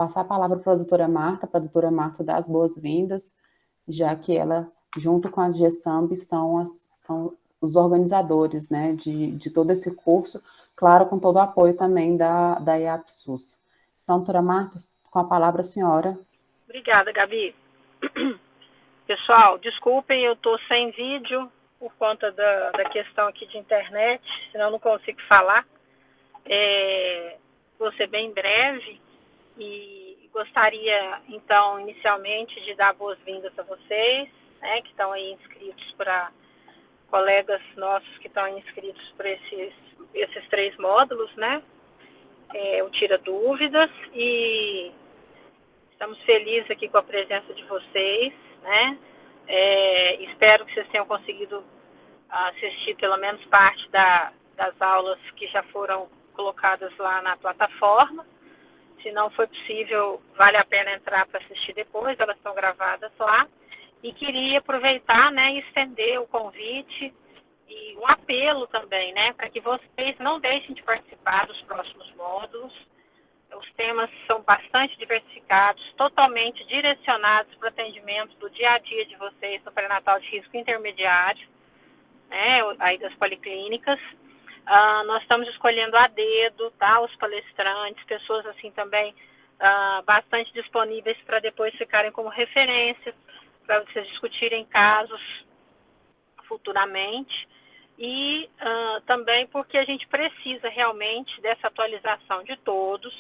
passar a palavra para a doutora Marta dar as boas-vindas, já que ela, junto com a GESAMB, são os organizadores, né, de todo esse curso, claro, com todo o apoio também da IAPSUS. Então, doutora Marta, com a palavra a senhora. Obrigada, Gabi. Pessoal, desculpem, eu estou sem vídeo por conta da questão aqui de internet, senão eu não consigo falar. Vou ser bem breve e gostaria, então, inicialmente, de dar boas-vindas a vocês, né, que estão aí inscritos para colegas nossos que estão inscritos por esses 3 módulos, né, o Tira Dúvidas, e estamos felizes aqui com a presença de vocês, né, espero que vocês tenham conseguido assistir pelo menos parte das aulas que já foram colocadas lá na plataforma. Se não foi possível, vale a pena entrar para assistir depois, elas estão gravadas lá. E queria aproveitar, né, e estender o convite e um apelo também, né, para que vocês não deixem de participar dos próximos módulos. Os temas são bastante diversificados, totalmente direcionados para o atendimento do dia a dia de vocês no pré-natal de risco intermediário, né, aí das policlínicas. Nós estamos escolhendo a dedo, tá, os palestrantes, pessoas assim também bastante disponíveis para depois ficarem como referência, para vocês discutirem casos futuramente. E também porque a gente precisa realmente dessa atualização de todos,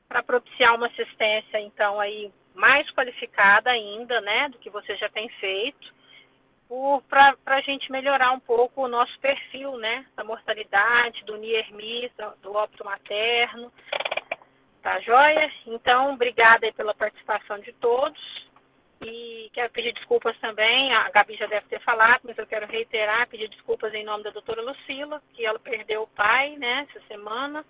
para propiciar uma assistência, então, aí mais qualificada ainda, né, do que você já tem feito, para a gente melhorar um pouco o nosso perfil, né, da mortalidade, do NIERMI, do óbito materno, tá joia? Então, obrigada aí pela participação de todos, e quero pedir desculpas também, a Gabi já deve ter falado, mas eu quero reiterar, pedir desculpas em nome da doutora Lucila, que ela perdeu o pai, né, essa semana,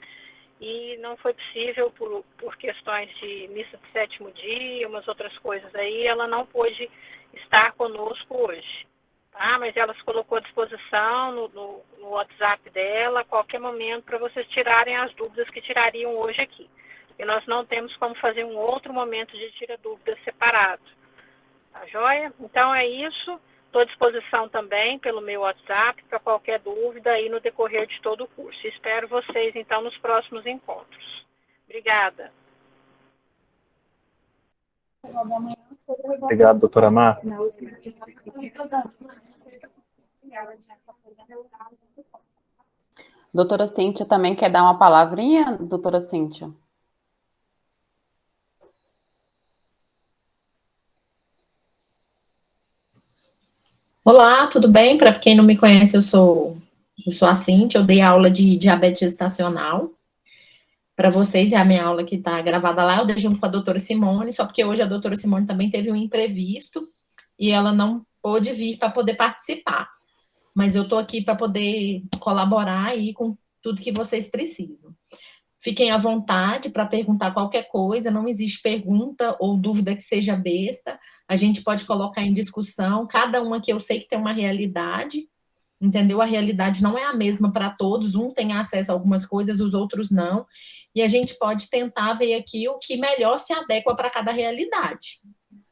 e não foi possível por questões de missa de 7º dia, umas outras coisas aí, ela não pôde estar conosco hoje, tá? Mas ela se colocou à disposição no WhatsApp dela, a qualquer momento, para vocês tirarem as dúvidas que tirariam hoje aqui. E nós não temos como fazer um outro momento de tira dúvidas separado, tá joia? Então é isso. Estou à disposição também pelo meu WhatsApp para qualquer dúvida aí no decorrer de todo o curso. Espero vocês, então, nos próximos encontros. Obrigada. Obrigado, doutora Marta. Doutora Cíntia também quer dar uma palavrinha, doutora Cíntia? Olá, tudo bem? Para quem não me conhece, eu sou a Cíntia, eu dei aula de diabetes gestacional. Para vocês, é a minha aula que está gravada lá, eu dei junto com a doutora Simone, só porque hoje a doutora Simone também teve um imprevisto e ela não pôde vir para poder participar. Mas eu estou aqui para poder colaborar aí com tudo que vocês precisam. Fiquem à vontade para perguntar qualquer coisa, não existe pergunta ou dúvida que seja besta, a gente pode colocar em discussão, cada um aqui eu sei que tem uma realidade, entendeu? A realidade não é a mesma para todos, um tem acesso a algumas coisas, os outros não, e a gente pode tentar ver aqui o que melhor se adequa para cada realidade,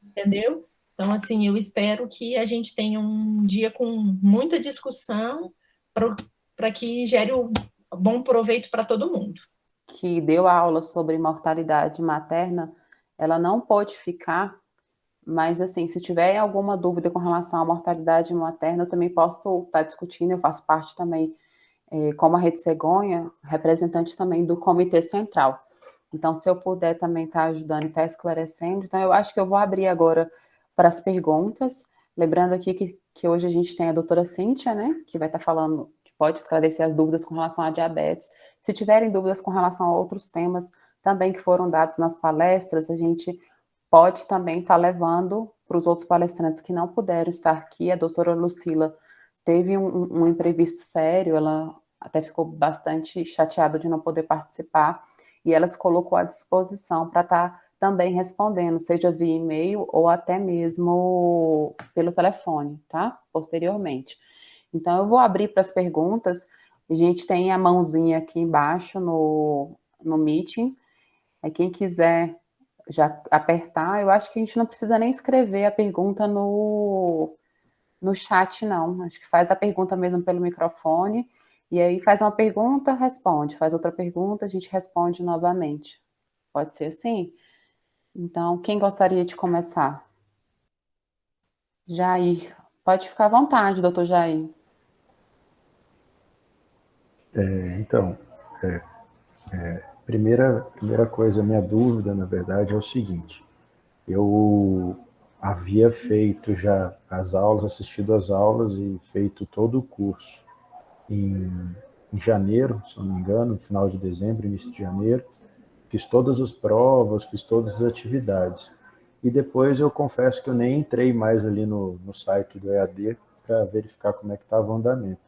entendeu? Então, assim, eu espero que a gente tenha um dia com muita discussão para que gere um bom proveito para todo mundo. Que deu a aula sobre mortalidade materna, ela não pode ficar, mas assim, se tiver alguma dúvida com relação à mortalidade materna, eu também posso estar discutindo, eu faço parte também, como a Rede Cegonha, representante também do Comitê Central. Então, se eu puder também estar ajudando e estar esclarecendo, então eu acho que eu vou abrir agora para as perguntas, lembrando aqui que hoje a gente tem a doutora Cíntia, né, que vai estar falando, que pode esclarecer as dúvidas com relação à diabetes. Se tiverem dúvidas com relação a outros temas também que foram dados nas palestras, a gente pode também estar levando para os outros palestrantes que não puderam estar aqui. A doutora Lucila teve um imprevisto sério, ela até ficou bastante chateada de não poder participar, e ela se colocou à disposição para estar também respondendo, seja via e-mail ou até mesmo pelo telefone, tá? Posteriormente. Então, eu vou abrir para as perguntas. A gente tem a mãozinha aqui embaixo no meeting. Aí quem quiser já apertar, eu acho que a gente não precisa nem escrever a pergunta no chat, não. Acho que faz a pergunta mesmo pelo microfone, e aí faz uma pergunta, responde. Faz outra pergunta, a gente responde novamente. Pode ser assim? Então, quem gostaria de começar? Jair. Pode ficar à vontade, doutor Jair. Então, primeira coisa, minha dúvida, na verdade, é o seguinte. Eu havia feito já as aulas, assistido às aulas e feito todo o curso em janeiro, se não me engano, no final de dezembro, início de janeiro. Fiz todas as provas, fiz todas as atividades. E depois eu confesso que eu nem entrei mais ali no site do EAD para verificar como é que estava o andamento.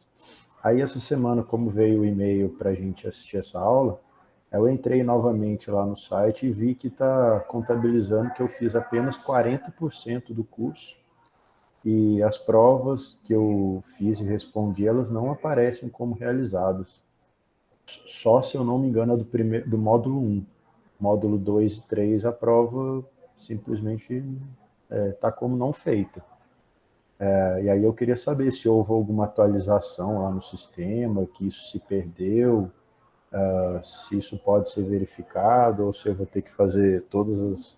Aí essa semana, como veio o e-mail para a gente assistir essa aula, eu entrei novamente lá no site e vi que está contabilizando que eu fiz apenas 40% do curso e as provas que eu fiz e respondi, elas não aparecem como realizadas. Só, se eu não me engano, é do módulo 1. Módulo 2 e 3, a prova simplesmente está como não feita. E aí eu queria saber se houve alguma atualização lá no sistema, que isso se perdeu, se isso pode ser verificado, ou se eu vou ter que fazer todas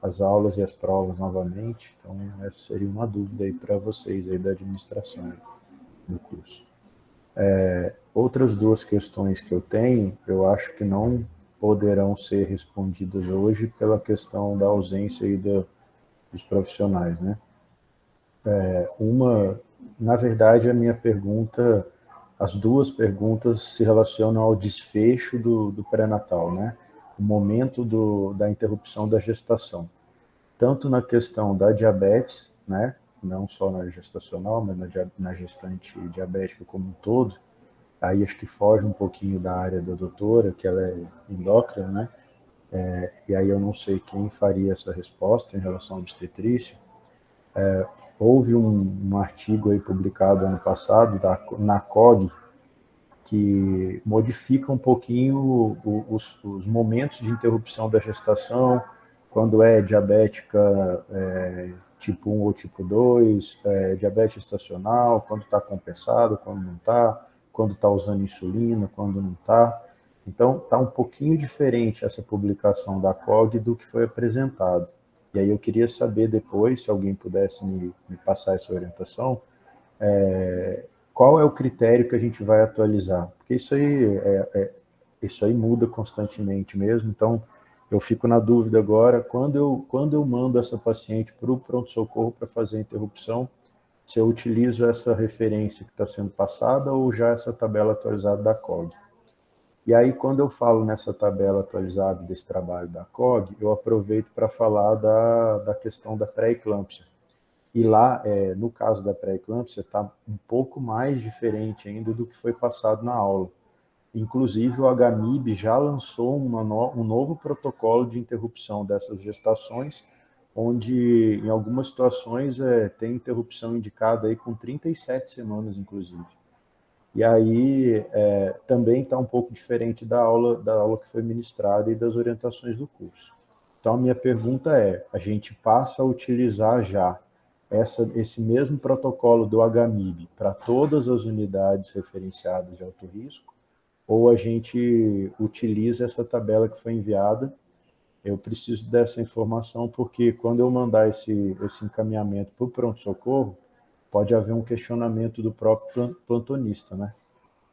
as aulas e as provas novamente. Então, essa seria uma dúvida aí para vocês aí da administração do curso. Outras duas questões que eu tenho, eu acho que não poderão ser respondidas hoje pela questão da ausência aí dos profissionais, né? Na verdade, a minha pergunta, as duas perguntas se relacionam ao desfecho do pré-natal, né? O momento da interrupção da gestação. Tanto na questão da diabetes, né? Não só na gestacional, mas na gestante diabética como um todo. Aí acho que foge um pouquinho da área da doutora, que ela é endócrina, né? E aí eu não sei quem faria essa resposta em relação à obstetrícia. Houve um artigo aí publicado ano passado na COG que modifica um pouquinho os momentos de interrupção da gestação, quando é diabética tipo 1 ou tipo 2, diabetes estacional, quando está compensado, quando não está, quando está usando insulina, quando não está. Então, está um pouquinho diferente essa publicação da COG do que foi apresentado. E aí eu queria saber depois, se alguém pudesse me passar essa orientação, qual é o critério que a gente vai atualizar? Porque isso aí muda constantemente mesmo, então eu fico na dúvida agora, quando eu mando essa paciente para o pronto-socorro para fazer a interrupção, se eu utilizo essa referência que está sendo passada ou já essa tabela atualizada da COG. E aí, quando eu falo nessa tabela atualizada desse trabalho da COG, eu aproveito para falar da questão da pré-eclâmpsia. E lá, no caso da pré-eclâmpsia, está um pouco mais diferente ainda do que foi passado na aula. Inclusive, o HMIB já lançou um novo protocolo de interrupção dessas gestações, onde, em algumas situações, tem interrupção indicada aí com 37 semanas, inclusive. E aí, também está um pouco diferente da aula que foi ministrada e das orientações do curso. Então, a minha pergunta é, a gente passa a utilizar já esse mesmo protocolo do HMIB para todas as unidades referenciadas de alto risco, ou a gente utiliza essa tabela que foi enviada? Eu preciso dessa informação porque quando eu mandar esse encaminhamento para o pronto-socorro, pode haver um questionamento do próprio plantonista, né?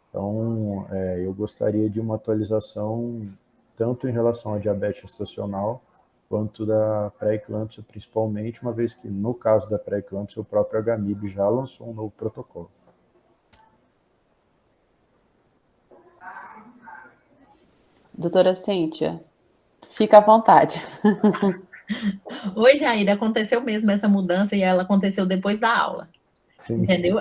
Então, eu gostaria de uma atualização tanto em relação à diabetes gestacional, quanto da pré-eclâmpsia, principalmente, uma vez que, no caso da pré-eclâmpsia, o próprio HMIB já lançou um novo protocolo. Doutora Cíntia, fica à vontade. Oi, Jair, aconteceu mesmo essa mudança e ela aconteceu depois da aula. Sim. Entendeu?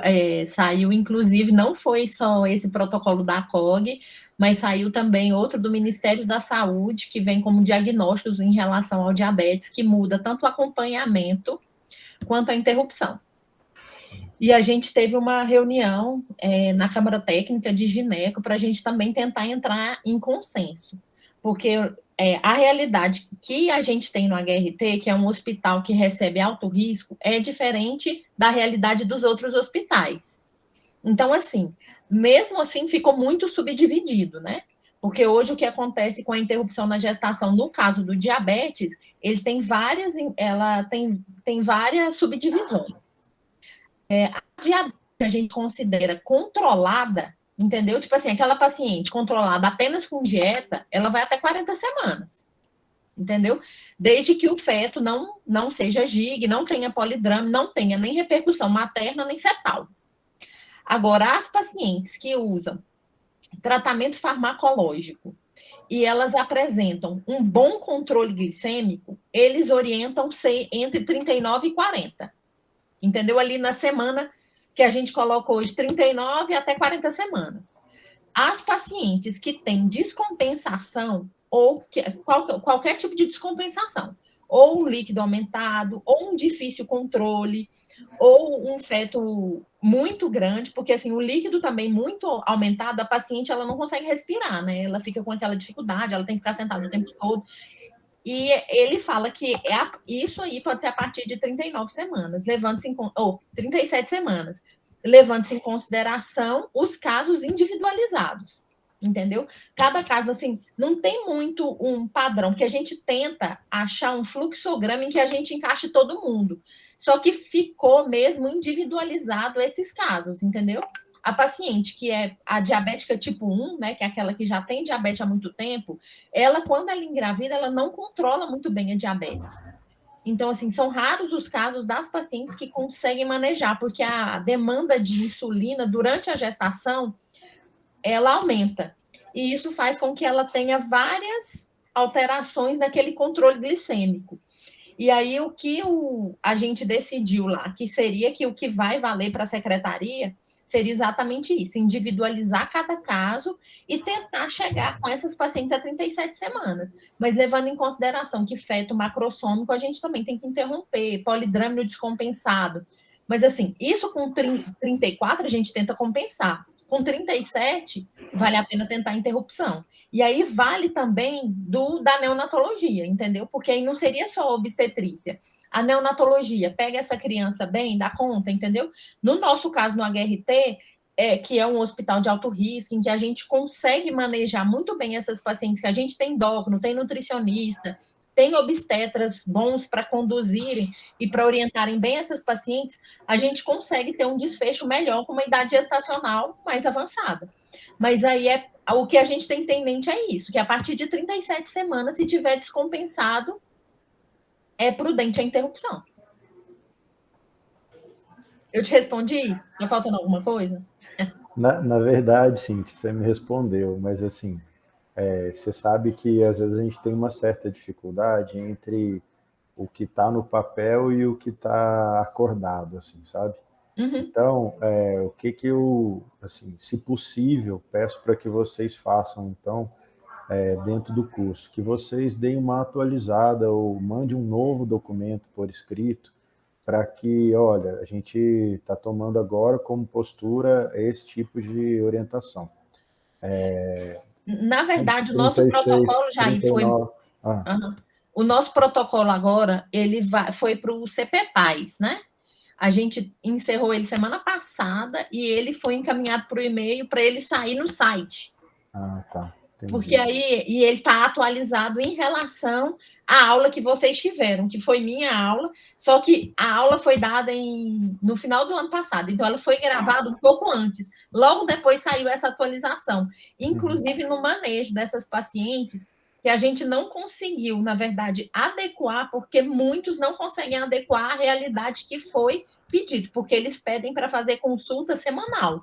Saiu, inclusive, não foi só esse protocolo da COG, mas saiu também outro do Ministério da Saúde, que vem como diagnósticos em relação ao diabetes, que muda tanto o acompanhamento quanto a interrupção. E a gente teve uma reunião na Câmara Técnica de Gineco para a gente também tentar entrar em consenso. Porque a realidade que a gente tem no HRT, que é um hospital que recebe alto risco, é diferente da realidade dos outros hospitais. Então, assim, mesmo assim, ficou muito subdividido, né? Porque hoje o que acontece com a interrupção na gestação, no caso do diabetes, ela tem várias subdivisões. A diabetes que a gente considera controlada, entendeu? Tipo assim, aquela paciente controlada apenas com dieta, ela vai até 40 semanas, entendeu? Desde que o feto não seja GIG, não tenha polidrama, não tenha nem repercussão materna nem fetal. Agora, as pacientes que usam tratamento farmacológico e elas apresentam um bom controle glicêmico, eles orientam ser entre 39 e 40. Entendeu? Ali na semana que a gente coloca hoje, 39 até 40 semanas. As pacientes que têm descompensação, ou qualquer tipo de descompensação, ou um líquido aumentado, ou um difícil controle, ou um feto muito grande, porque assim, o líquido também muito aumentado, a paciente ela não consegue respirar, né? Ela fica com aquela dificuldade, ela tem que ficar sentada o tempo todo. E ele fala que isso aí pode ser a partir de 39 semanas, ou 37 semanas, levando-se em consideração os casos individualizados, entendeu? Cada caso, assim, não tem muito um padrão, porque a gente tenta achar um fluxograma em que a gente encaixe todo mundo, só que ficou mesmo individualizado esses casos, entendeu? A paciente que é a diabética tipo 1, né, que é aquela que já tem diabetes há muito tempo, ela, quando ela engravida, ela não controla muito bem a diabetes. Então, assim, são raros os casos das pacientes que conseguem manejar, porque a demanda de insulina durante a gestação, ela aumenta. E isso faz com que ela tenha várias alterações naquele controle glicêmico. E aí, o que a gente decidiu lá, que seria que o que vai valer para a secretaria seria exatamente isso, individualizar cada caso e tentar chegar com essas pacientes a 37 semanas. Mas levando em consideração que feto macrossômico a gente também tem que interromper, polidrâmino descompensado. Mas assim, isso com 34 a gente tenta compensar. Com 37, vale a pena tentar interrupção. E aí vale também da neonatologia, entendeu? Porque aí não seria só obstetrícia. A neonatologia pega essa criança bem, dá conta, entendeu? No nosso caso, no HRT, que é um hospital de alto risco, em que a gente consegue manejar muito bem essas pacientes, que a gente tem endócrino, tem nutricionista, tem obstetras bons para conduzirem e para orientarem bem essas pacientes, a gente consegue ter um desfecho melhor com uma idade gestacional mais avançada. Mas aí o que a gente tem que ter em mente é isso, que a partir de 37 semanas, se tiver descompensado, é prudente a interrupção. Eu te respondi? Está faltando alguma coisa? Na verdade, Cintia, você me respondeu, mas assim, você sabe que às vezes a gente tem uma certa dificuldade entre o que está no papel e o que está acordado, assim, sabe? Uhum. Então, o que eu, assim, se possível, peço para que vocês façam, então, dentro do curso, que vocês deem uma atualizada ou mande um novo documento por escrito, para que, olha, a gente está tomando agora como postura esse tipo de orientação. Na verdade, o 36, nosso protocolo, Jair, 39, o nosso protocolo agora, ele foi para o CPPAS, né? A gente encerrou ele semana passada e ele foi encaminhado para o e-mail para ele sair no site. Ah, tá. Entendi. Porque aí ele está atualizado em relação à aula que vocês tiveram, que foi minha aula, só que a aula foi dada no final do ano passado, então ela foi gravada um pouco antes. Logo depois saiu essa atualização, inclusive no manejo dessas pacientes, que a gente não conseguiu, na verdade, adequar, porque muitos não conseguem adequar à realidade que foi pedido, porque eles pedem para fazer consulta semanal.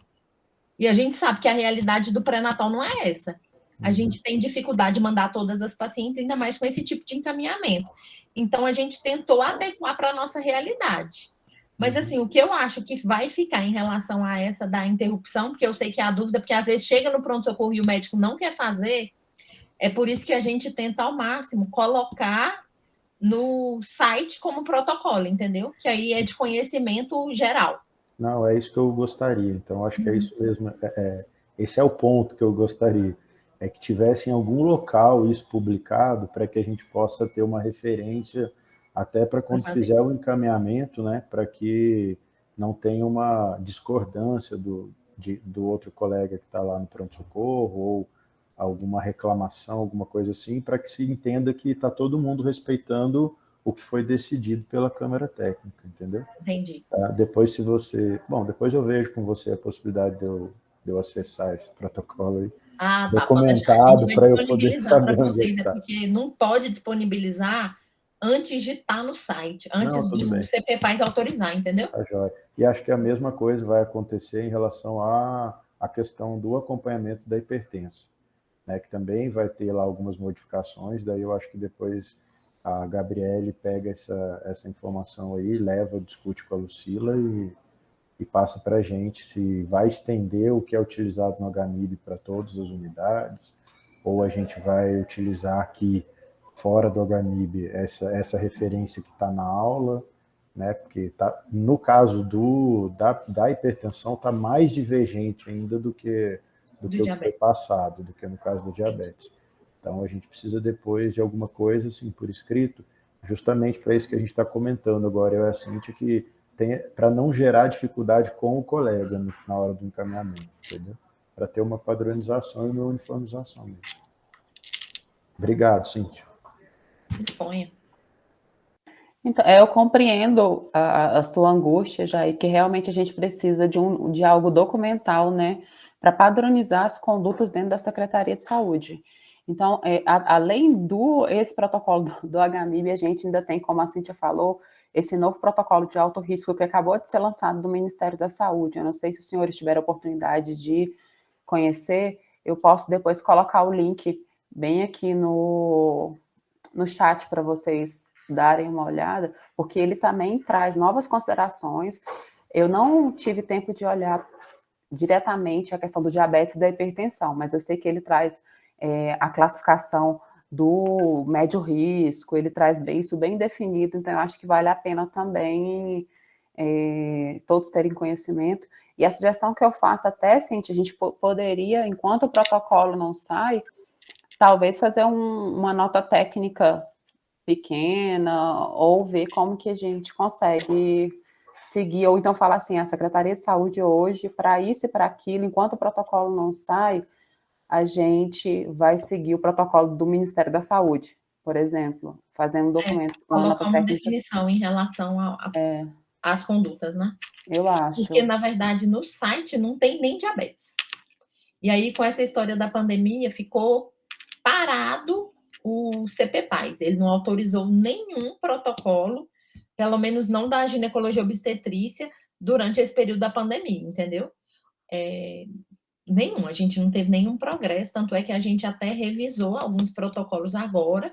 E a gente sabe que a realidade do pré-natal não é essa. A gente tem dificuldade de mandar todas as pacientes, ainda mais com esse tipo de encaminhamento. Então, a gente tentou adequar para a nossa realidade. Mas, assim, o que eu acho que vai ficar em relação a essa da interrupção, porque eu sei que há dúvida, porque às vezes chega no pronto-socorro e o médico não quer fazer, é por isso que a gente tenta, ao máximo, colocar no site como protocolo, entendeu? Que aí é de conhecimento geral. Não, é isso que eu gostaria. Então, acho que é isso mesmo. Esse é o ponto que eu gostaria. é que tivesse em algum local isso publicado para que a gente possa ter uma referência até para quando fizer o encaminhamento, né, para que não tenha uma discordância do outro colega que está lá no pronto-socorro ou alguma reclamação, alguma coisa assim, para que se entenda que está todo mundo respeitando o que foi decidido pela Câmara Técnica, entendeu? Entendi. Depois, se você... Bom, depois eu vejo com você a possibilidade de eu acessar esse protocolo aí. Ah, tá, pode deixar. A Documentado gente vai para eu poder disponibilizar para saber onde vocês, está. porque não pode disponibilizar antes de estar no site, antes Não, tudo do bem. CPPAS autorizar, entendeu? Tá joia. E acho que a mesma coisa vai acontecer em relação à questão do acompanhamento da hipertensa, né, que também vai ter lá algumas modificações, daí eu acho que depois a Gabriele pega essa informação aí, leva, discute com a Lucila e passa para a gente se vai estender o que é utilizado no HMIB para todas as unidades, ou a gente vai utilizar aqui, fora do HMIB, essa referência que está na aula, né? Porque no caso da hipertensão está mais divergente ainda do que o que foi passado, do que no caso do diabetes. Então, a gente precisa depois de alguma coisa, assim, por escrito, justamente para isso que a gente está comentando agora, eu e a Cíntia, que para não gerar dificuldade com o colega na hora do encaminhamento, entendeu? Para ter uma padronização e uma uniformização mesmo. Obrigado, Cíntia. Disponha. Então, eu compreendo a sua angústia, Jair, que realmente a gente precisa de algo documental, né, para padronizar as condutas dentro da Secretaria de Saúde. Então, além esse protocolo do HMIB, a gente ainda tem, como a Cíntia falou, esse novo protocolo de alto risco que acabou de ser lançado do Ministério da Saúde. Eu não sei se os senhores tiveram a oportunidade de conhecer, eu posso depois colocar o link bem aqui no chat para vocês darem uma olhada, porque ele também traz novas considerações. Eu não tive tempo de olhar diretamente a questão do diabetes e da hipertensão, mas eu sei que ele traz a classificação do médio risco, ele traz isso bem definido, então eu acho que vale a pena também todos terem conhecimento. E a sugestão que eu faço até, Cintia, a gente poderia, enquanto o protocolo não sai, talvez fazer uma nota técnica pequena, ou ver como que a gente consegue seguir, ou então falar assim, a Secretaria de Saúde hoje, para isso e para aquilo, enquanto o protocolo não sai, a gente vai seguir o protocolo do Ministério da Saúde, por exemplo, fazendo um documento com colocar uma definição em relação às condutas, né? Eu acho. Porque, na verdade, no site não tem nem diabetes. E aí, com essa história da pandemia, ficou parado o CPPAS. Ele não autorizou nenhum protocolo, pelo menos não da ginecologia obstetrícia, durante esse período da pandemia, entendeu? Nenhum, a gente não teve nenhum progresso, tanto é que a gente até revisou alguns protocolos agora,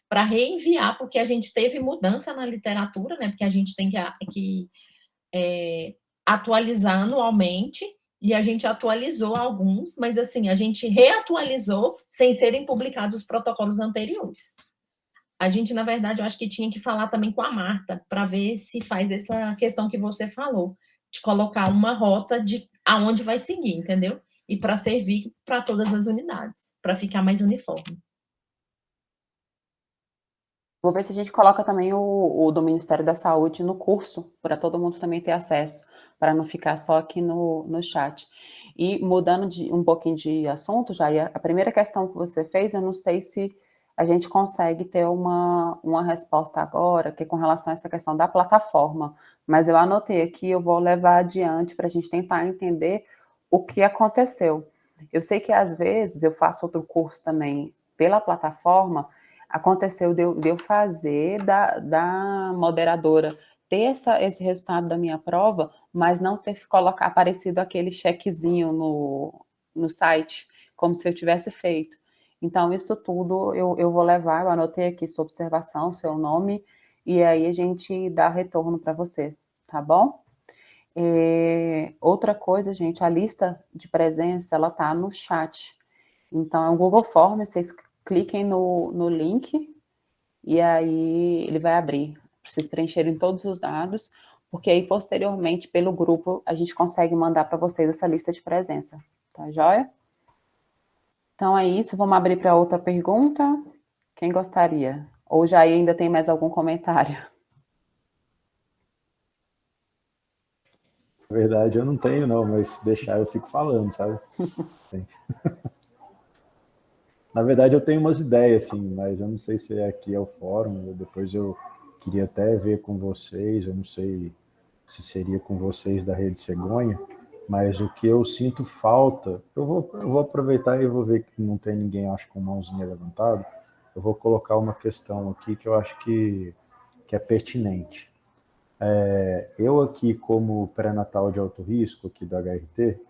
para reenviar, porque a gente teve mudança na literatura, né? Porque a gente tem que atualizar anualmente, e a gente atualizou alguns, mas assim, a gente reatualizou sem serem publicados os protocolos anteriores. A gente, na verdade, eu acho que tinha que falar também com a Marta, para ver se faz essa questão que você falou, de colocar uma rota de aonde vai seguir, entendeu? E para servir para todas as unidades, para ficar mais uniforme. Vou ver se a gente coloca também o do Ministério da Saúde no curso, para todo mundo também ter acesso, para não ficar só aqui no chat. E mudando um pouquinho de assunto, já, a primeira questão que você fez, eu não sei se a gente consegue ter uma resposta agora, que é com relação a essa questão da plataforma, mas eu anotei aqui, eu vou levar adiante para a gente tentar entender o que aconteceu. Eu sei que às vezes eu faço outro curso também pela plataforma, aconteceu de eu fazer da moderadora ter esse resultado da minha prova, mas não ter aparecido aquele chequezinho no site, como se eu tivesse feito. Então, isso tudo eu vou levar, eu anotei aqui sua observação, seu nome, e aí a gente dá retorno para você, tá bom? Outra coisa, gente, a lista de presença, ela tá no chat. Então, é um Google Forms, vocês cliquem no link e aí ele vai abrir para vocês preencherem todos os dados, porque aí posteriormente pelo grupo a gente consegue mandar para vocês essa lista de presença, tá joia? Então é isso, vamos abrir para outra pergunta. Quem gostaria? Ou já ainda tem mais algum comentário? Na verdade, eu não tenho, não, mas se deixar eu fico falando, sabe? Na verdade, eu tenho umas ideias, assim, mas eu não sei se aqui é o fórum, depois eu queria até ver com vocês, eu não sei se seria com vocês da Rede Cegonha, mas o que eu sinto falta, eu vou aproveitar e eu vou ver que não tem ninguém, acho, com mãozinha levantada, eu vou colocar uma questão aqui que eu acho que é pertinente. Eu aqui, como pré-natal de alto risco, aqui do HRT,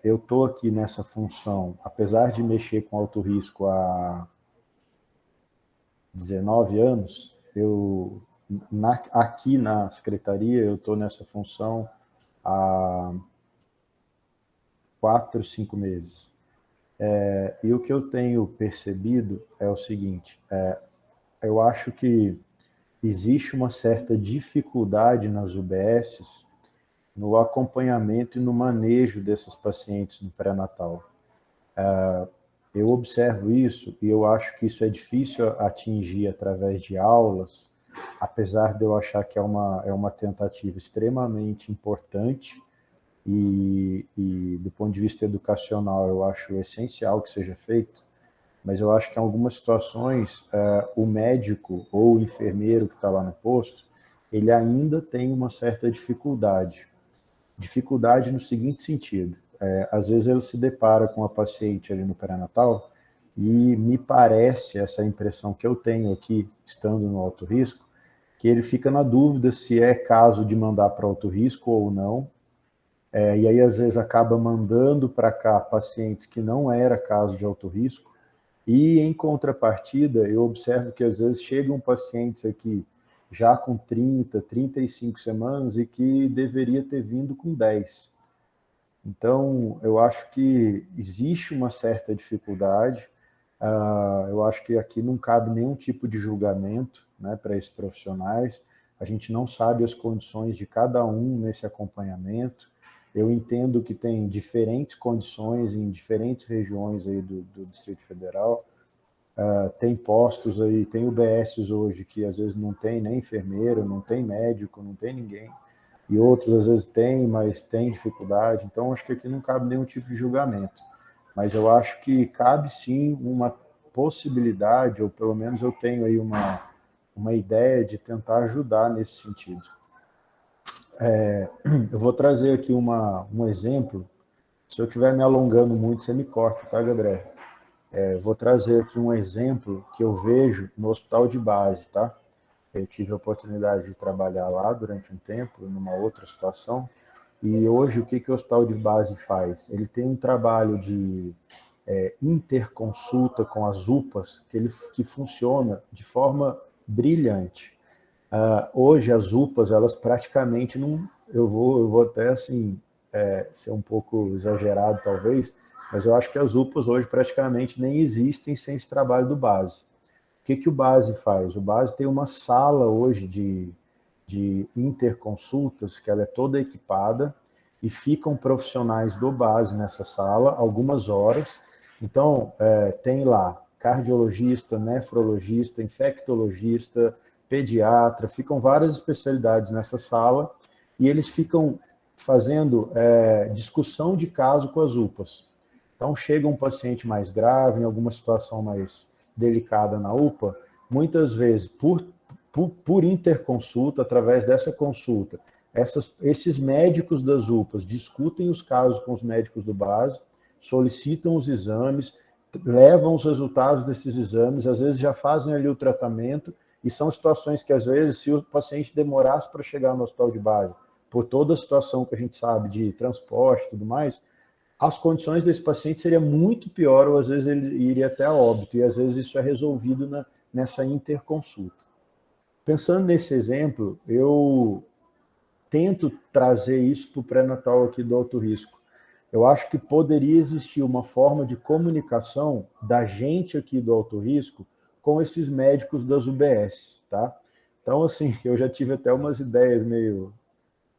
eu estou aqui nessa função, apesar de mexer com alto risco há 19 anos, aqui na secretaria, eu estou nessa função há 4, 5 meses. E o que eu tenho percebido é o seguinte, eu acho que existe uma certa dificuldade nas UBSs no acompanhamento e no manejo desses pacientes no pré-natal. Eu observo isso e eu acho que isso é difícil atingir através de aulas, apesar de eu achar que é uma tentativa extremamente importante e do ponto de vista educacional eu acho essencial que seja feito, mas eu acho que em algumas situações o médico ou o enfermeiro que está lá no posto, ele ainda tem uma certa dificuldade. Dificuldade no seguinte sentido, às vezes ele se depara com a paciente ali no pré-natal e me parece, essa impressão que eu tenho aqui, estando no alto risco, que ele fica na dúvida se é caso de mandar para alto risco ou não, e aí às vezes acaba mandando para cá pacientes que não era caso de alto risco, e em contrapartida eu observo que às vezes chegam pacientes aqui já com 30, 35 semanas e que deveria ter vindo com 10. Então, eu acho que existe uma certa dificuldade, eu acho que aqui não cabe nenhum tipo de julgamento, né, para esses profissionais, a gente não sabe as condições de cada um nesse acompanhamento, eu entendo que tem diferentes condições em diferentes regiões aí do Distrito Federal, tem postos aí, tem UBSs hoje que às vezes não tem nem enfermeiro, não tem médico, não tem ninguém, e outros às vezes tem, mas tem dificuldade, então acho que aqui não cabe nenhum tipo de julgamento, mas eu acho que cabe sim uma possibilidade, ou pelo menos eu tenho aí uma ideia de tentar ajudar nesse sentido. Eu vou trazer aqui um exemplo, se eu estiver me alongando muito, você me corta, tá, Gabriel? Vou trazer aqui um exemplo que eu vejo no hospital de base, tá? Eu tive a oportunidade de trabalhar lá durante um tempo, numa outra situação, e hoje o que o hospital de base faz? Ele tem um trabalho de interconsulta com as UPAs que funciona de forma brilhante. Hoje as UPAs, elas praticamente não... Eu vou até assim, ser um pouco exagerado talvez, mas eu acho que as UPAs hoje praticamente nem existem sem esse trabalho do base. O que o base faz? O base tem uma sala hoje de interconsultas, que ela é toda equipada, e ficam profissionais do base nessa sala algumas horas. Então, tem lá cardiologista, nefrologista, infectologista, pediatra, ficam várias especialidades nessa sala, e eles ficam fazendo discussão de caso com as UPAs. Então, chega um paciente mais grave, em alguma situação mais delicada na UPA, muitas vezes, por interconsulta, através dessa consulta, esses médicos das UPAs discutem os casos com os médicos do base, solicitam os exames, levam os resultados desses exames, às vezes já fazem ali o tratamento, e são situações que, às vezes, se o paciente demorasse para chegar no hospital de base, por toda a situação que a gente sabe de transporte e tudo mais, as condições desse paciente seria muito pior, ou às vezes ele iria até a óbito, e às vezes isso é resolvido nessa interconsulta. Pensando nesse exemplo, eu tento trazer isso para o pré-natal aqui do alto risco. Eu acho que poderia existir uma forma de comunicação da gente aqui do alto risco com esses médicos das UBS, tá? Então, assim, eu já tive até umas ideias meio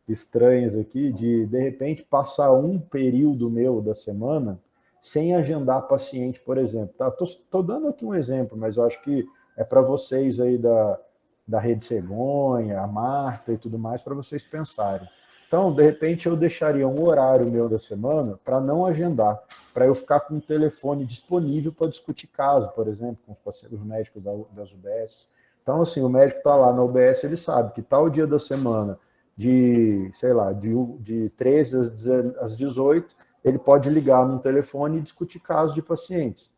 estranhas aqui, de repente, passar um período meu da semana sem agendar paciente, por exemplo. Tá? Tô dando aqui um exemplo, mas eu acho que é para vocês aí da Rede Cegonha, a Marta e tudo mais, para vocês pensarem. Então, de repente, eu deixaria um horário meu da semana para não agendar, para eu ficar com o telefone disponível para discutir caso, por exemplo, com os médicos das UBS. Então, assim, o médico está lá na UBS, ele sabe que tal dia da semana, sei lá, de 13 às 18, ele pode ligar no telefone e discutir casos de pacientes.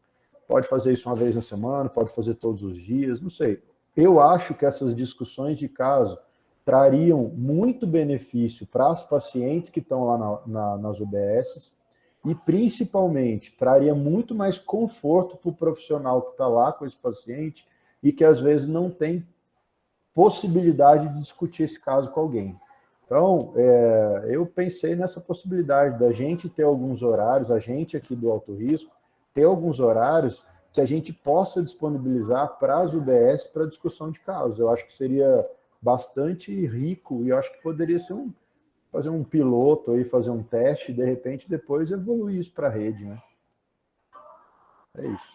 Pode fazer isso uma vez na semana, pode fazer todos os dias, não sei. Eu acho que essas discussões de caso trariam muito benefício para as pacientes que estão lá nas UBSs e, principalmente, traria muito mais conforto para o profissional que está lá com esse paciente e que, às vezes, não tem possibilidade de discutir esse caso com alguém. Então, eu pensei nessa possibilidade da gente ter alguns horários, a gente aqui do Alto Risco, ter alguns horários que a gente possa disponibilizar para as UBS para discussão de casos. Eu acho que seria bastante rico e eu acho que poderia ser fazer um piloto aí, fazer um teste e de repente depois evoluir isso para a rede, né? É isso.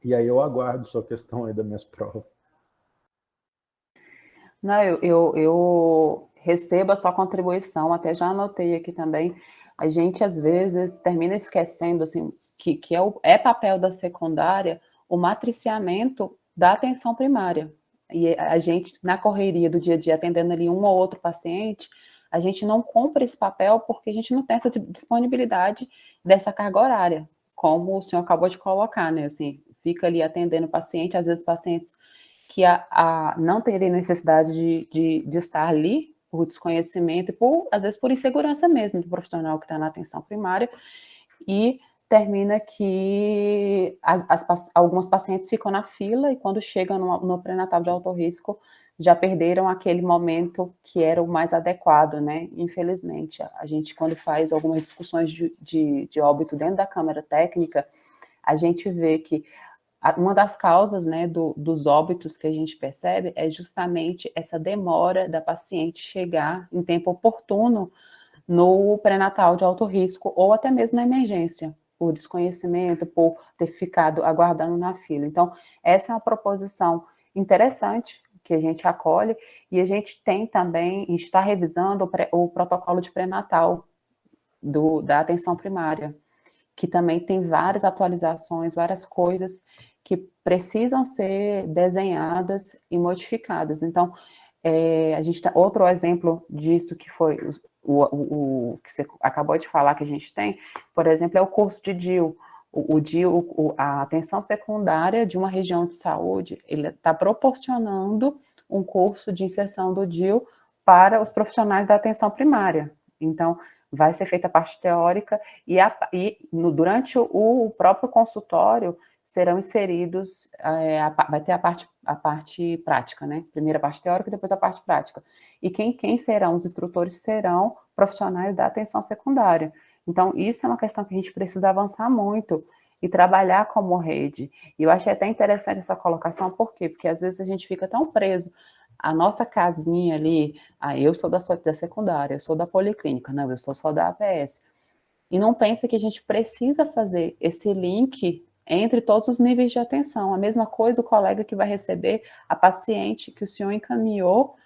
E aí eu aguardo sua questão aí das minhas provas. Não, eu recebo a sua contribuição, até já anotei aqui também. A gente, às vezes, termina esquecendo assim, que é papel da secundária o matriciamento da atenção primária. E a gente, na correria do dia a dia, atendendo ali um ou outro paciente, a gente não cumpre esse papel porque a gente não tem essa disponibilidade dessa carga horária, como o senhor acabou de colocar, né? Assim, fica ali atendendo o paciente, às vezes pacientes que não terem necessidade de estar ali por desconhecimento e, às vezes, por insegurança mesmo do profissional que está na atenção primária, e termina que alguns pacientes ficam na fila e quando chegam no pré-natal de alto risco, já perderam aquele momento que era o mais adequado, né? Infelizmente, a gente, quando faz algumas discussões de óbito dentro da Câmara Técnica, a gente vê que uma das causas, né, dos óbitos que a gente percebe é justamente essa demora da paciente chegar em tempo oportuno no pré-natal de alto risco ou até mesmo na emergência, por desconhecimento, por ter ficado aguardando na fila. Então, essa é uma proposição interessante que a gente acolhe e a gente tem também, está revisando o protocolo de pré-natal da atenção primária, que também tem várias atualizações, várias coisas que precisam ser desenhadas e modificadas. Então, a gente outro exemplo disso que foi o que você acabou de falar que a gente tem, por exemplo, é o curso de DIU. O DIU, a atenção secundária de uma região de saúde, ele está proporcionando um curso de inserção do DIU para os profissionais da atenção primária. Então, vai ser feita a parte teórica durante o próprio consultório serão inseridos, vai ter a parte prática, né? Primeiro a parte teórica e depois a parte prática. E quem serão os instrutores serão profissionais da atenção secundária. Então, isso é uma questão que a gente precisa avançar muito e trabalhar como rede. E eu achei até interessante essa colocação, por quê? Porque às vezes a gente fica tão preso a nossa casinha ali, eu sou da secundária, eu sou da policlínica, não, eu sou só da APS. E não pensa que a gente precisa fazer esse link entre todos os níveis de atenção. A mesma coisa o colega que vai receber a paciente que o senhor encaminhou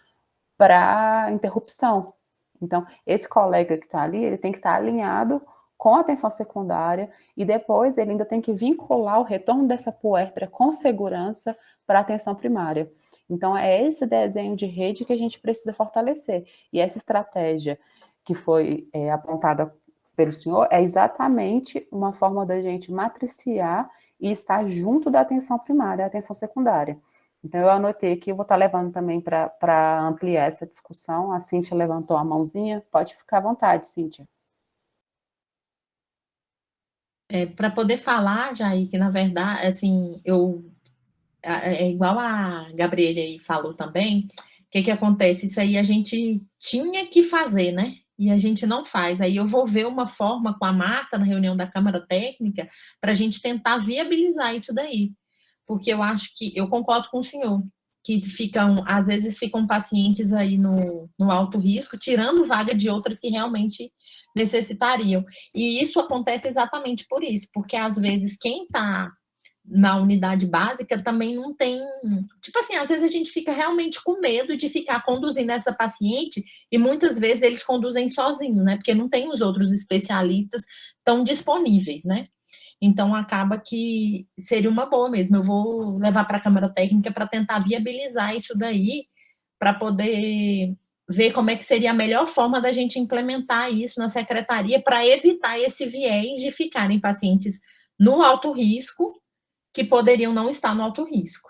para interrupção. Então, esse colega que está ali, ele tem que estar alinhado com a atenção secundária e depois ele ainda tem que vincular o retorno dessa puérpera com segurança para a atenção primária. Então, é esse desenho de rede que a gente precisa fortalecer. E essa estratégia que foi apontada pelo senhor é exatamente uma forma da gente matriciar e estar junto da atenção primária, a atenção secundária. Então, eu anotei aqui, eu vou estar levando também para ampliar essa discussão. A Cíntia levantou a mãozinha, pode ficar à vontade, Cíntia. Para poder falar, Jair, que na verdade, assim, é igual a Gabriela aí falou também, o que acontece? Isso aí a gente tinha que fazer, né? E a gente não faz. Aí eu vou ver uma forma com a Marta na reunião da Câmara Técnica para a gente tentar viabilizar isso daí. Porque eu acho que, eu concordo com o senhor, que ficam, às vezes ficam pacientes aí no alto risco, tirando vaga de outras que realmente necessitariam. E isso acontece exatamente por isso, porque às vezes quem está na unidade básica também não tem, tipo assim, às vezes a gente fica realmente com medo de ficar conduzindo essa paciente, e muitas vezes eles conduzem sozinhos, né, porque não tem os outros especialistas tão disponíveis, né. Então, acaba que seria uma boa mesmo. Eu vou levar para a Câmara Técnica para tentar viabilizar isso daí, para poder ver como é que seria a melhor forma da gente implementar isso na secretaria, para evitar esse viés de ficarem pacientes no alto risco, que poderiam não estar no alto risco.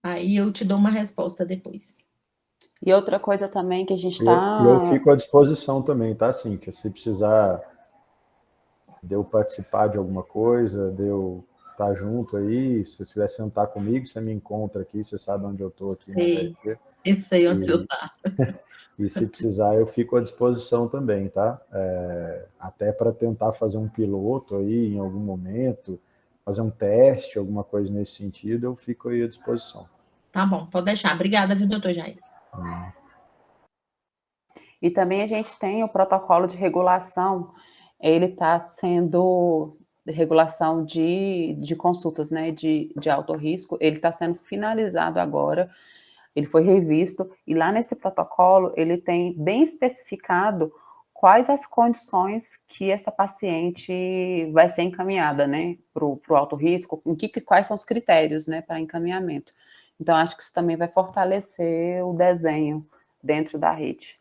Aí eu te dou uma resposta depois. E outra coisa também que a gente Eu fico à disposição também, tá, Cíntia? Se precisar de eu participar de alguma coisa, de eu estar junto aí, se você quiser sentar comigo, você me encontra aqui, você sabe onde eu estou aqui Sei, na TRT. eu sei onde você está. E se precisar, eu fico à disposição também, tá? Até para tentar fazer um piloto aí em algum momento, fazer um teste, alguma coisa nesse sentido, eu fico aí à disposição. Tá bom, pode deixar. Obrigada, viu, doutor Jair? E também a gente tem o protocolo de regulação, ele está sendo regulação de consultas, né, de alto risco, ele está sendo finalizado agora, ele foi revisto, e lá nesse protocolo ele tem bem especificado quais as condições que essa paciente vai ser encaminhada, né, para o alto risco, quais são os critérios, né, para encaminhamento. Então, acho que isso também vai fortalecer o desenho dentro da rede.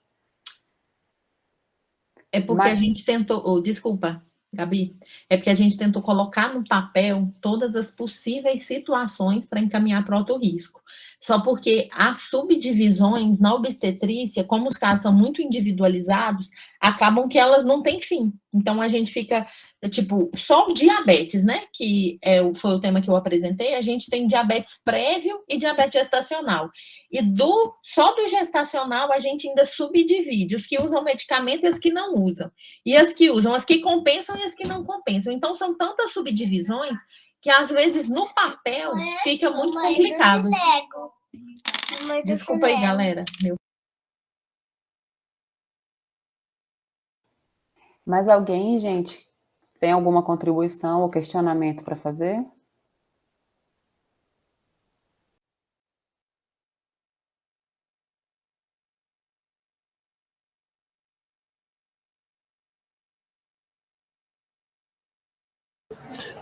É porque a gente tentou, desculpa, Gabi, é porque a gente tentou colocar no papel todas as possíveis situações para encaminhar para o alto risco. Só porque as subdivisões na obstetrícia, como os casos são muito individualizados, acabam que elas não têm fim. Então a gente fica, tipo, só o diabetes, né? Que foi o tema que eu apresentei, a gente tem diabetes prévio e diabetes gestacional. E só do gestacional a gente ainda subdivide os que usam medicamento e as que não usam. E as que usam, as que compensam e as que não compensam. Então, são tantas subdivisões que, às vezes, no papel, fica muito complicado. Desculpa aí, galera. Mais alguém, gente, tem alguma contribuição ou questionamento para fazer?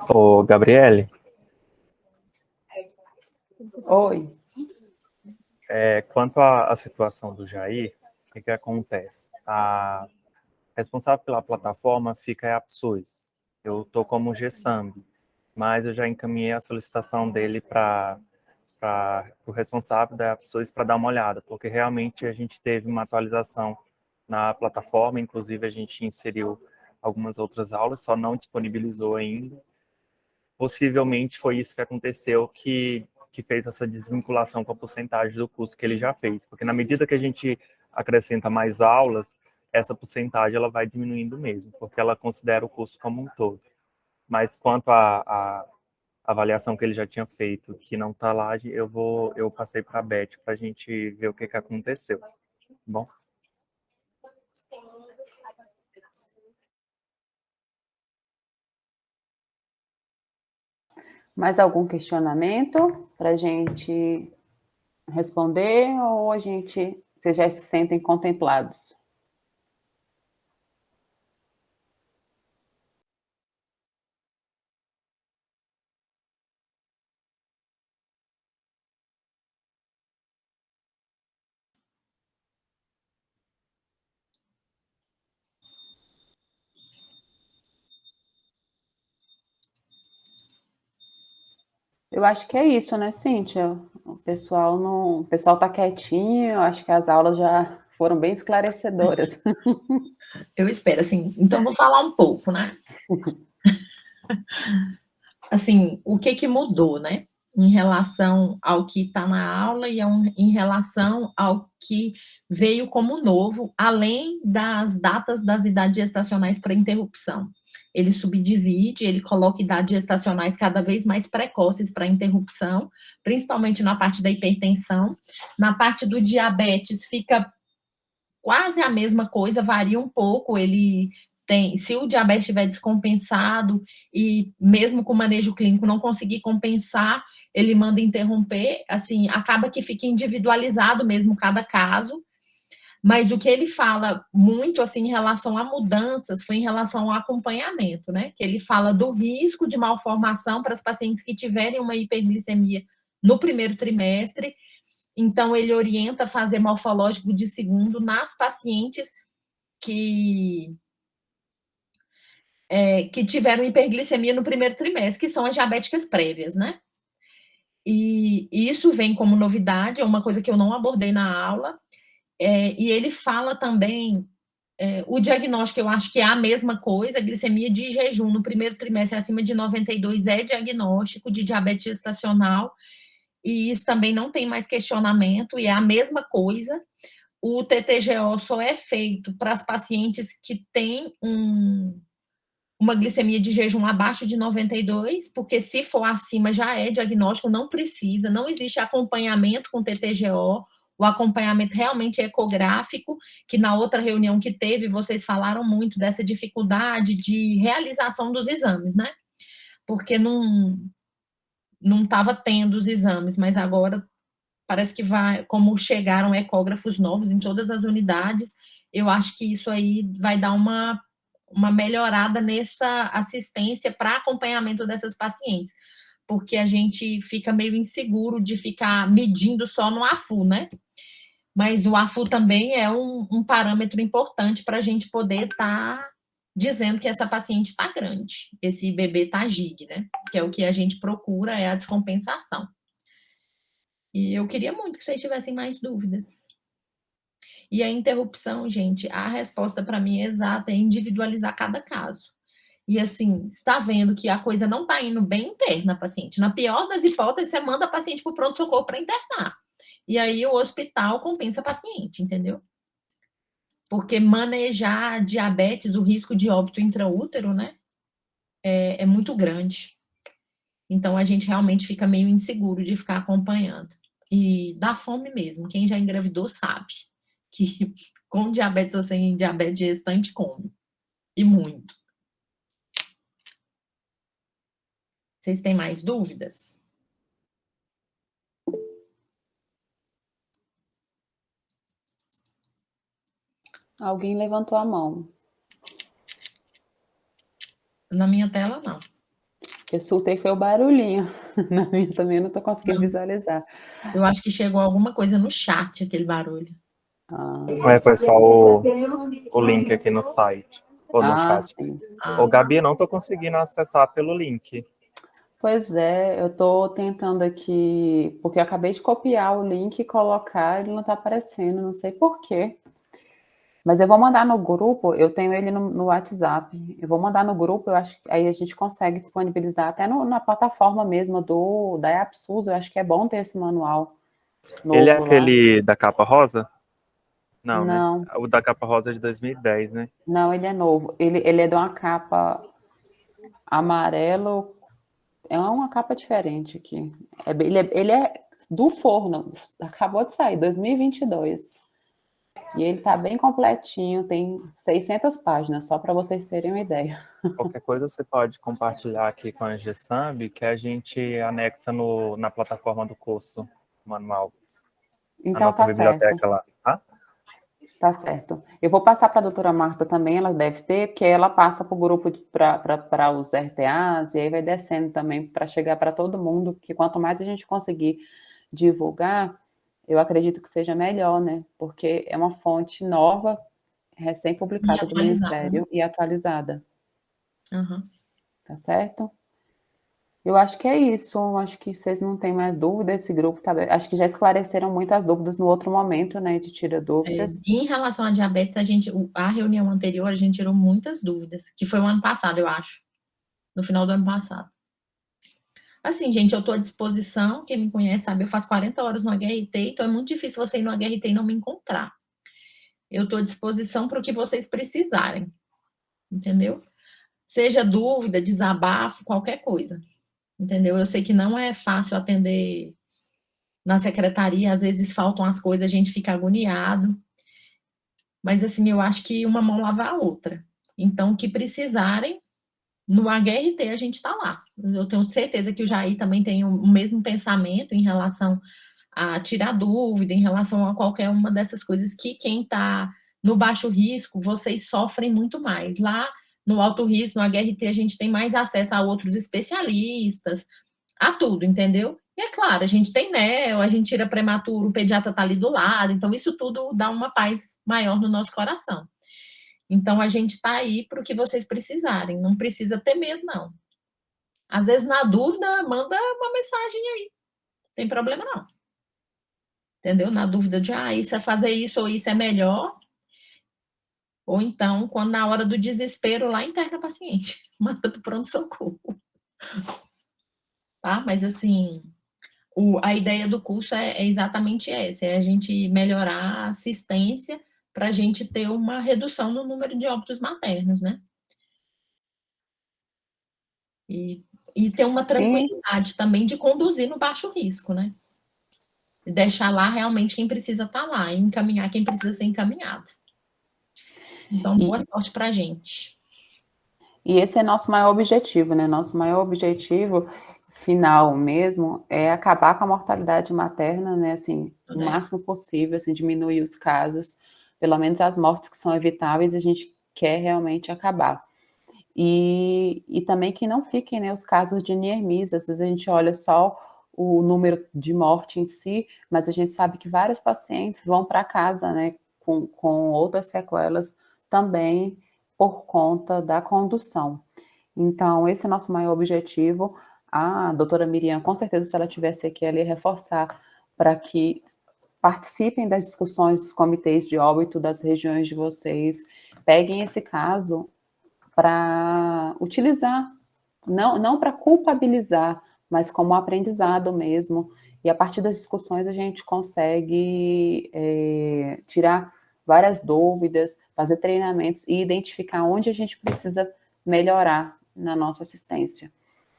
Ô, Gabriele. Oi. Quanto à situação do Jair, o que acontece? A responsável pela plataforma fica a Apsus. Eu estou como GSAMB, mas eu já encaminhei a solicitação dele para o responsável da Apsus para dar uma olhada, porque realmente a gente teve uma atualização na plataforma, inclusive a gente inseriu algumas outras aulas, só não disponibilizou ainda. Possivelmente foi isso que aconteceu que fez essa desvinculação com a porcentagem do curso que ele já fez, porque na medida que a gente acrescenta mais aulas, essa porcentagem ela vai diminuindo mesmo, porque ela considera o curso como um todo. Mas quanto à avaliação que ele já tinha feito, que não está lá, eu passei para a Beth para a gente ver o que aconteceu. Bom? Mais algum questionamento para a gente responder ou vocês já se sentem contemplados? Eu acho que é isso, né, Cíntia? O pessoal está quietinho, eu acho que as aulas já foram bem esclarecedoras. Eu espero, assim, então vou falar um pouco, né? Assim, o que mudou, né? em relação ao que está na aula e em relação ao que veio como novo, além das datas das idades gestacionais para interrupção. Ele subdivide, ele coloca idades gestacionais cada vez mais precoces para interrupção, principalmente na parte da hipertensão. Na parte do diabetes fica quase a mesma coisa, varia um pouco, ele tem, se o diabetes estiver descompensado e mesmo com manejo clínico não conseguir compensar, ele manda interromper, assim, acaba que fica individualizado mesmo cada caso, mas o que ele fala muito, assim, em relação a mudanças, foi em relação ao acompanhamento, né, que ele fala do risco de malformação para as pacientes que tiverem uma hiperglicemia no primeiro trimestre, então ele orienta a fazer morfológico de segundo nas pacientes que tiveram hiperglicemia no primeiro trimestre, que são as diabéticas prévias, né? E isso vem como novidade, é uma coisa que eu não abordei na aula, e ele fala também, o diagnóstico, eu acho que é a mesma coisa, a glicemia de jejum no primeiro trimestre acima de 92 é diagnóstico de diabetes gestacional, e isso também não tem mais questionamento, e é a mesma coisa. O TTGO só é feito para as pacientes que têm uma glicemia de jejum abaixo de 92, porque se for acima já é diagnóstico, não precisa, não existe acompanhamento com TTGO, o acompanhamento realmente é ecográfico, que na outra reunião que teve, vocês falaram muito dessa dificuldade de realização dos exames, né? Porque não estava tendo os exames, mas agora parece que vai, como chegaram ecógrafos novos em todas as unidades, eu acho que isso aí vai dar uma melhorada nessa assistência para acompanhamento dessas pacientes, porque a gente fica meio inseguro de ficar medindo só no AFU, né? Mas o AFU também é um parâmetro importante para a gente poder estar dizendo que essa paciente está grande, esse bebê está gig, né? Que é o que a gente procura, é a descompensação. E eu queria muito que vocês tivessem mais dúvidas. E a interrupção, gente, a resposta para mim é exata, é individualizar cada caso. E assim, está vendo que a coisa não está indo bem, interna a paciente. Na pior das hipóteses, você manda a paciente para o pronto-socorro para internar. E aí o hospital compensa a paciente, entendeu? Porque manejar diabetes, o risco de óbito intraútero, né, é muito grande. Então a gente realmente fica meio inseguro de ficar acompanhando. E dá fome mesmo. Quem já engravidou sabe que com diabetes ou sem diabetes gestante come. E muito. Vocês têm mais dúvidas? Alguém levantou a mão. Na minha tela, não. Eu soltei foi o barulhinho. Na minha também não estou conseguindo visualizar. Eu acho que chegou alguma coisa no chat, aquele barulho. Foi só o link aqui no site, ou no chat. Sim. Ô, Gabi, não estou conseguindo acessar pelo link. Pois é, eu estou tentando aqui, porque eu acabei de copiar o link e colocar, ele não está aparecendo, não sei por quê. Mas eu vou mandar no grupo, eu tenho ele no WhatsApp, eu vou mandar no grupo, eu acho que aí a gente consegue disponibilizar até na plataforma mesmo da EAPSUS, eu acho que é bom ter esse manual novo. Ele é aquele da capa rosa? Não, não, né? O da capa rosa é de 2010, né? Não, ele é novo. Ele é de uma capa amarelo, é uma capa diferente aqui. Ele é do forno, acabou de sair, 2022. E ele tá bem completinho, tem 600 páginas, só para vocês terem uma ideia. Qualquer coisa você pode compartilhar aqui com a GESAMB, que a gente anexa na plataforma do curso manual. Então, a nossa biblioteca certo. Lá, tá? Tá certo. Eu vou passar para a doutora Marta também, ela deve ter, porque ela passa para o grupo para os RTAs, e aí vai descendo também para chegar para todo mundo, que quanto mais a gente conseguir divulgar, eu acredito que seja melhor, né? Porque é uma fonte nova, recém-publicada do Ministério e atualizada. Uhum. Tá certo? Eu acho que é isso. Acho que vocês não têm mais dúvida. Esse grupo tá. Acho que já esclareceram muitas dúvidas no outro momento, né? De tira dúvidas. Em relação a diabetes, a reunião anterior, a gente tirou muitas dúvidas, que foi o ano passado, eu acho. No final do ano passado. Assim, gente, eu estou à disposição, quem me conhece sabe, eu faço 40 horas no HRT, então é muito difícil você ir no HRT e não me encontrar. Eu estou à disposição para o que vocês precisarem, entendeu? Seja dúvida, desabafo, qualquer coisa, entendeu? Eu sei que não é fácil atender na secretaria, às vezes faltam as coisas, a gente fica agoniado, mas assim, eu acho que uma mão lava a outra. Então, o que precisarem, no HRT a gente está lá. Eu tenho certeza que o Jair também tem o mesmo pensamento em relação a tirar dúvida, em relação a qualquer uma dessas coisas que quem está no baixo risco, vocês sofrem muito mais. Lá no alto risco, no HRT, a gente tem mais acesso a outros especialistas, a tudo, entendeu? E é claro, a gente tem NEO, a gente tira prematuro, o pediatra está ali do lado, então isso tudo dá uma paz maior no nosso coração. Então, a gente está aí para o que vocês precisarem. Não precisa ter medo, não. Às vezes, na dúvida, manda uma mensagem aí. Não tem problema, não. Entendeu? Na dúvida de, isso é fazer isso ou isso é melhor. Ou então, quando na hora do desespero, lá interna a paciente. Manda para o pronto-socorro. Tá? Mas, assim, a ideia do curso é exatamente essa. É a gente melhorar a assistência para a gente ter uma redução no número de óbitos maternos, né? E ter uma tranquilidade também de conduzir no baixo risco, né? E deixar lá realmente quem precisa estar lá, e encaminhar quem precisa ser encaminhado. Então, boa sorte para a gente. E esse é nosso maior objetivo, né? Nosso maior objetivo final mesmo é acabar com a mortalidade materna, né? Assim, o máximo possível, assim, diminuir os casos, pelo menos as mortes que são evitáveis, a gente quer realmente acabar. E também que não fiquem, né, os casos de NIRMIS. Às vezes a gente olha só o número de morte em si, mas a gente sabe que vários pacientes vão para casa, né, com outras sequelas também por conta da condução. Então, esse é o nosso maior objetivo. A doutora Miriam, com certeza, se ela tivesse aqui, ela ia reforçar para que participem das discussões dos comitês de óbito das regiões de vocês, peguem esse caso para utilizar, não para culpabilizar, mas como aprendizado mesmo, e a partir das discussões a gente consegue tirar várias dúvidas, fazer treinamentos e identificar onde a gente precisa melhorar na nossa assistência.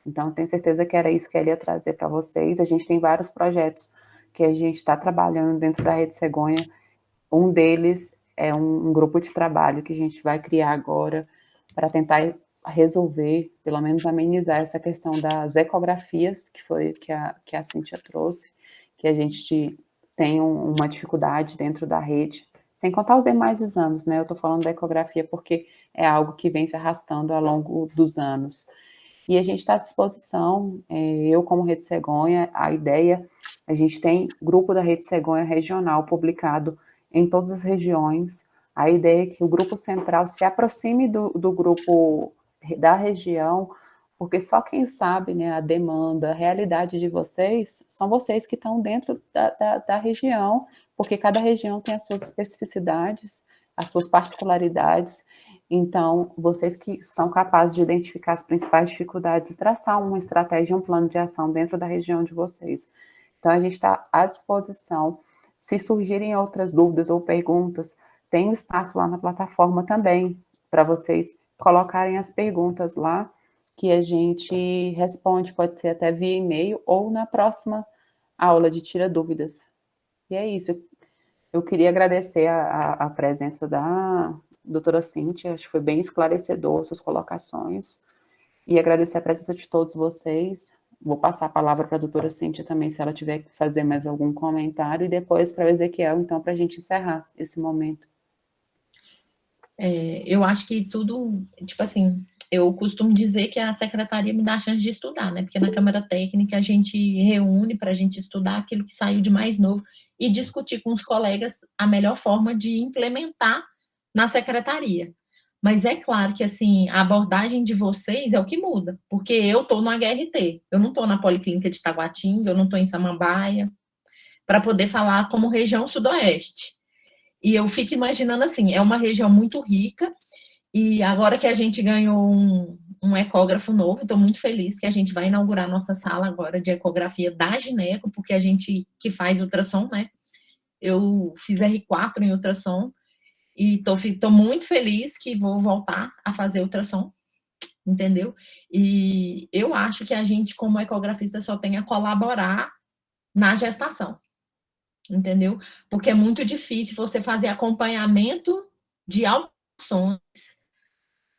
Então, tenho certeza que era isso que ela ia trazer para vocês. A gente tem vários projetos que a gente está trabalhando dentro da Rede Cegonha. Um deles é um grupo de trabalho que a gente vai criar agora para tentar resolver, pelo menos amenizar essa questão das ecografias, que foi que a Cíntia trouxe, que a gente tem uma dificuldade dentro da rede, sem contar os demais exames, né? Eu estou falando da ecografia porque é algo que vem se arrastando ao longo dos anos. E a gente está à disposição, eu como Rede Cegonha, a ideia, a gente tem grupo da Rede Cegonha regional publicado em todas as regiões. A ideia é que o grupo central se aproxime do grupo da região, porque só quem sabe, né, a demanda, a realidade de vocês, são vocês que estão dentro da região, porque cada região tem as suas especificidades, as suas particularidades. Então, vocês que são capazes de identificar as principais dificuldades e traçar uma estratégia, um plano de ação dentro da região de vocês. Então, a gente está à disposição. Se surgirem outras dúvidas ou perguntas, tem um espaço lá na plataforma também, para vocês colocarem as perguntas lá, que a gente responde, pode ser até via e-mail, ou na próxima aula de Tira Dúvidas. E é isso. Eu queria agradecer a presença da doutora Cíntia, acho que foi bem esclarecedor suas colocações, e agradecer a presença de todos vocês. Vou passar a palavra para a doutora Cíntia também, se ela tiver que fazer mais algum comentário, e depois para o Ezequiel, então, para a gente encerrar esse momento. Eu acho que tudo, tipo assim, eu costumo dizer que a secretaria me dá a chance de estudar, né? Porque na Câmara Técnica a gente reúne para a gente estudar aquilo que saiu de mais novo e discutir com os colegas a melhor forma de implementar na secretaria. Mas é claro que, assim, a abordagem de vocês é o que muda, porque eu estou no HRT, eu não estou na Policlínica de Taguatinga, eu não estou em Samambaia, para poder falar como região sudoeste. E eu fico imaginando assim, é uma região muito rica, e agora que a gente ganhou um ecógrafo novo, estou muito feliz que a gente vai inaugurar nossa sala agora de ecografia da gineco, porque a gente que faz ultrassom, né? Eu fiz R4 em ultrassom e tô muito feliz que vou voltar a fazer ultrassom, entendeu? E eu acho que a gente, como ecografista, só tem a colaborar na gestação, entendeu? Porque é muito difícil você fazer acompanhamento de alterações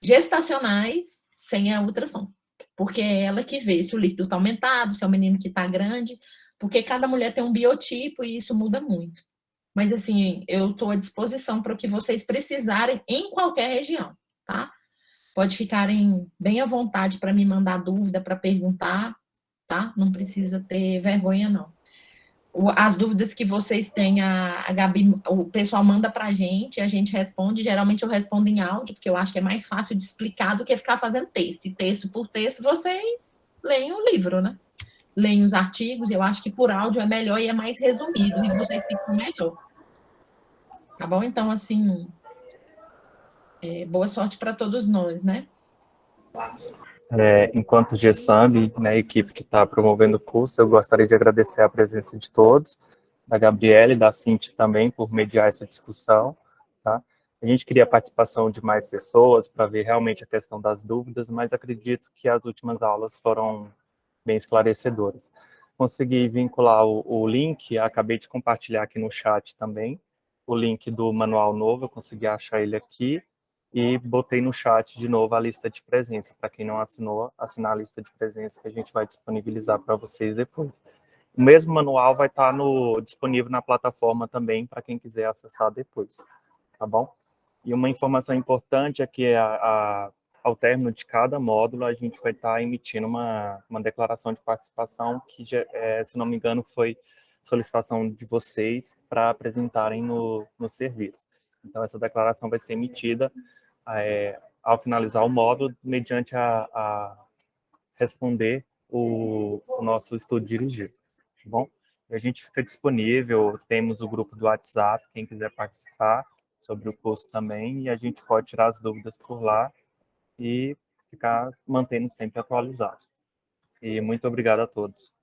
gestacionais sem a ultrassom, porque é ela que vê se o líquido está aumentado, se é o menino que está grande, porque cada mulher tem um biotipo e isso muda muito. Mas, assim, eu estou à disposição para o que vocês precisarem em qualquer região, tá? Pode ficarem bem à vontade para me mandar dúvida, para perguntar, tá? Não precisa ter vergonha, não. As dúvidas que vocês têm, a Gabi, o pessoal manda para a gente responde. Geralmente eu respondo em áudio, porque eu acho que é mais fácil de explicar do que ficar fazendo texto. E texto por texto, vocês leem o livro, né? Leem os artigos, eu acho que por áudio é melhor e é mais resumido, e vocês ficam melhor. Tá bom? Então, assim, boa sorte para todos nós, né? Enquanto GESAMB, né, a equipe que está promovendo o curso, eu gostaria de agradecer a presença de todos, da Gabriela e da Cintia também, por mediar essa discussão, tá? A gente queria a participação de mais pessoas para ver realmente a questão das dúvidas, mas acredito que as últimas aulas foram bem esclarecedoras. Consegui vincular o link, acabei de compartilhar aqui no chat também, o link do manual novo, eu consegui achar ele aqui, e botei no chat de novo a lista de presença, para quem não assinou, assinar a lista de presença que a gente vai disponibilizar para vocês depois. O mesmo manual vai estar disponível na plataforma também, para quem quiser acessar depois, tá bom? E uma informação importante é que ao término de cada módulo, a gente vai estar emitindo uma declaração de participação que, se não me engano, foi solicitação de vocês para apresentarem no serviço. Então, essa declaração vai ser emitida ao finalizar o módulo, mediante a responder o nosso estudo dirigido, tá bom? E a gente fica disponível, temos o grupo do WhatsApp, quem quiser participar sobre o curso também, e a gente pode tirar as dúvidas por lá e ficar mantendo sempre atualizado. E muito obrigado a todos.